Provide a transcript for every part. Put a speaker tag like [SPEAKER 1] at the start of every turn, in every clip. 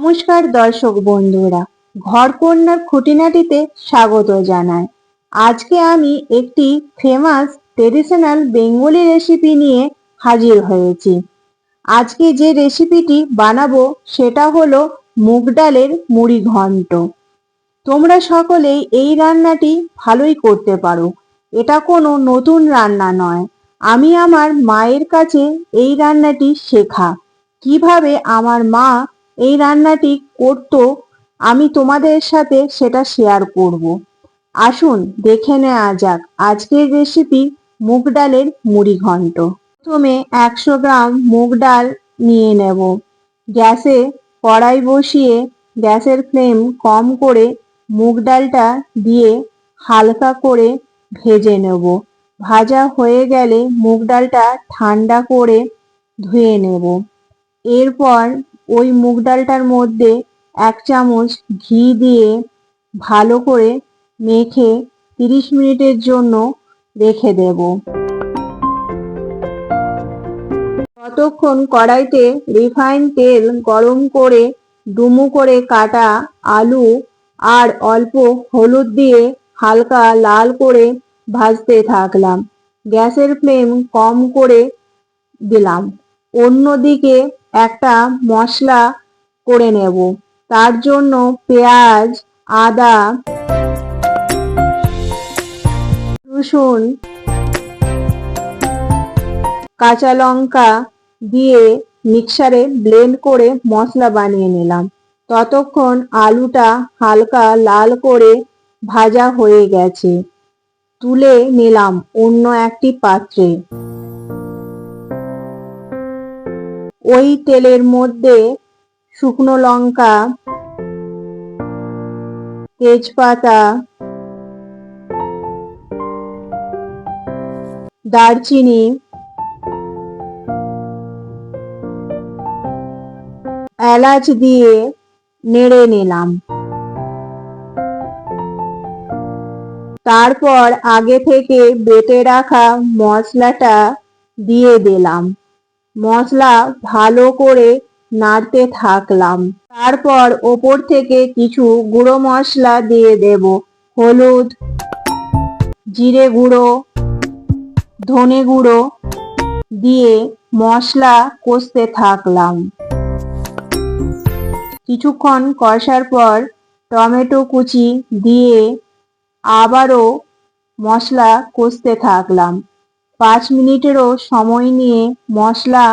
[SPEAKER 1] নমস্কার দর্শক বন্ধুরা, ঘরকন্যার খুঁটিনাটিতে স্বাগত জানাই। আজকে আমি একটি ফেমাস ট্রেডিশনাল বেঙ্গলি রেসিপি নিয়ে হাজির হয়েছি। আজকে যে রেসিপিটি বানাবো সেটা হলো মুগ ডালের মুড়ি ঘন্ট। তোমরা সকলেই এই রান্নাটি ভালোই করতে পারো। এটা কোনো নতুন রান্না নয়। আমি আমার মায়ের কাছে এই রান্নাটি শেখা। কিভাবে আমার মা এই রান্নাটি করতো আমি তোমাদের সাথে সেটা শেয়ার করব। আসুন দেখে নেওয়া যাক আজকের রেসিপি মুগ ডালের মুড়ি ঘন্ট। প্রথমে 100 গ্রাম মুগ ডাল নিয়ে নেব। গ্যাসে কড়াই বসিয়ে গ্যাসের ফ্লেম কম করে মুগ ডালটা দিয়ে হালকা করে ভেজে নেব। ভাজা হয়ে গেলে মুগ ডালটা ঠান্ডা করে ধুয়ে নেব। এরপর ওই মুগ ডালটার মধ্যে 1 চামচ ঘি দিয়ে ভালো করে মেখে 30 মিনিটের জন্য রেখে দেব। ততক্ষণ কড়াইতে রিফাইন তেল গরম করে ডুমো করে কাটা আলু আর অল্প হলুদ দিয়ে হালকা লাল করে ভাজতে থাকলাম। গ্যাসের ফ্লেম কম করে দিলাম। অন্যদিকে একটা মশলা করে নেব। তার জন্য পেঁয়াজ, আদা, রসুন, কাঁচা লঙ্কা দিয়ে মিক্সারে ব্লেন্ড করে মশলা বানিয়ে নিলাম। ততক্ষণ আলুটা হালকা লাল করে ভাজা হয়ে গেছে। তুলে নিলাম অন্য একটি পাত্রে। ওই তেলের মধ্যে শুকনো লঙ্কা, তেজপাতা, দারচিনি, এলাচ দিয়ে নেড়ে নিলাম। তারপর আগে থেকে বেটে রাখা মশলাটা দিয়ে দিলাম। মশলা ভালো করে নাড়তে থাকলাম। তারপর ওপর থেকে কিছু গুঁড়ো মশলা দিয়ে দেব। হলুদ, জিরে গুঁড়ো, ধনে গুঁড়ো দিয়ে মশলা কষতে থাকলাম। কিছুক্ষণ কষার পর টমেটো কুচি দিয়ে আবারও মশলা কষতে থাকলাম। 5 মিনিটেরও সময় নিয়ে মশলা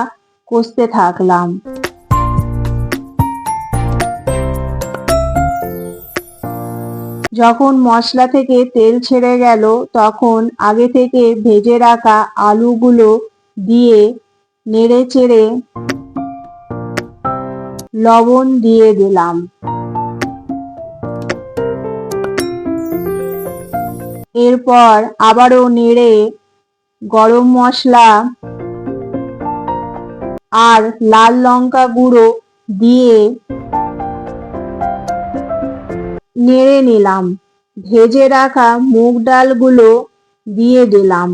[SPEAKER 1] কষতে থাকলাম। যখন মশলা থেকে তেল ছেড়ে গেল তখন আগে থেকে ভেজে রাখা আলুগুলো দিয়ে নেড়ে চেড়ে লবণ দিয়ে দিলাম। এরপর আবারও নেড়ে গরম মশলা আর লাল লঙ্কা গুঁড়ো দিয়ে নেড়ে নিলাম। ভেজে রাখা মুগ ডালগুলো দিয়ে দিলাম।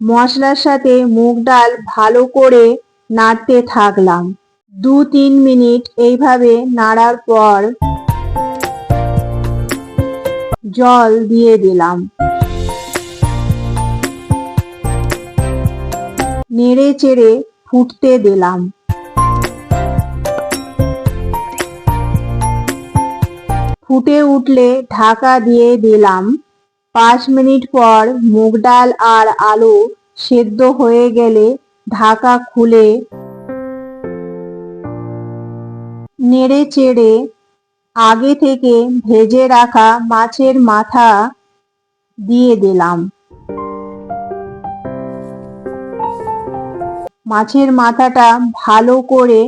[SPEAKER 1] মশলার সাথে মুগ ডাল ভালো করে নাড়তে থাকলাম। 2-3 মিনিট এইভাবে নাড়ার পর জল দিয়ে দিলাম। নেড়ে চেড়ে ফুটতে দিলাম। ফুটে উঠলে ঢাকা দিয়ে দিলাম। 5 মিনিট পর মুগ ডাল আর আলু সেদ্ধ হয়ে গেলে ঢাকা খুলে নেড়ে চেড়ে আগে থেকে ভেজে রাখা মাছের মাথা দিয়ে দিলাম। মাছের মাথাটা ভালো করে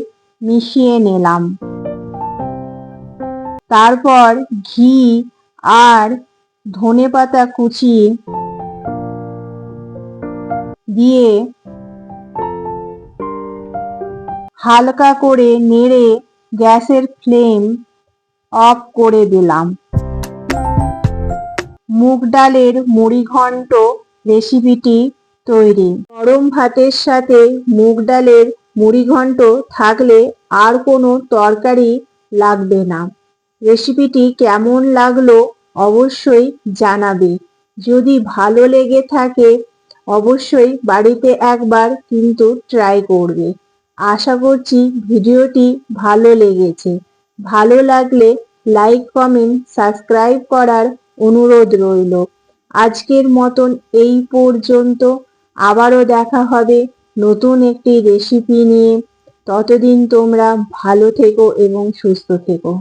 [SPEAKER 1] মিশিয়ে নিলাম। তারপর ঘি আর ধনেপাতা কুচি দিয়ে হালকা করে নেড়ে গ্যাসের ফ্লেম অফ করে দিলাম। মুগ ডালের মুড়ি ঘন্ট রেসিপিটি তৈরি। গরম ভাতের সাথে মুগ ডালের মুড়িঘণ্ট থাকলে আর কোনো তরকারি লাগবে না। রেসিপিটি কেমন লাগলো অবশ্যই জানাবে। যদি ভালো লেগে থাকে অবশ্যই বাড়িতে একবার কিন্তু ট্রাই করবে। আশা করছি ভিডিওটি ভালো লেগেছে। ভালো লাগলে লাইক, কমেন্ট, সাবস্ক্রাইব করার অনুরোধ রইল। আজকের মতন এই পর্যন্ত। আবারও দেখা হবে নতুন একটি রেসিপি নিয়ে। ততদিন তোমরা ভালো থেকো এবং সুস্থ থেকো।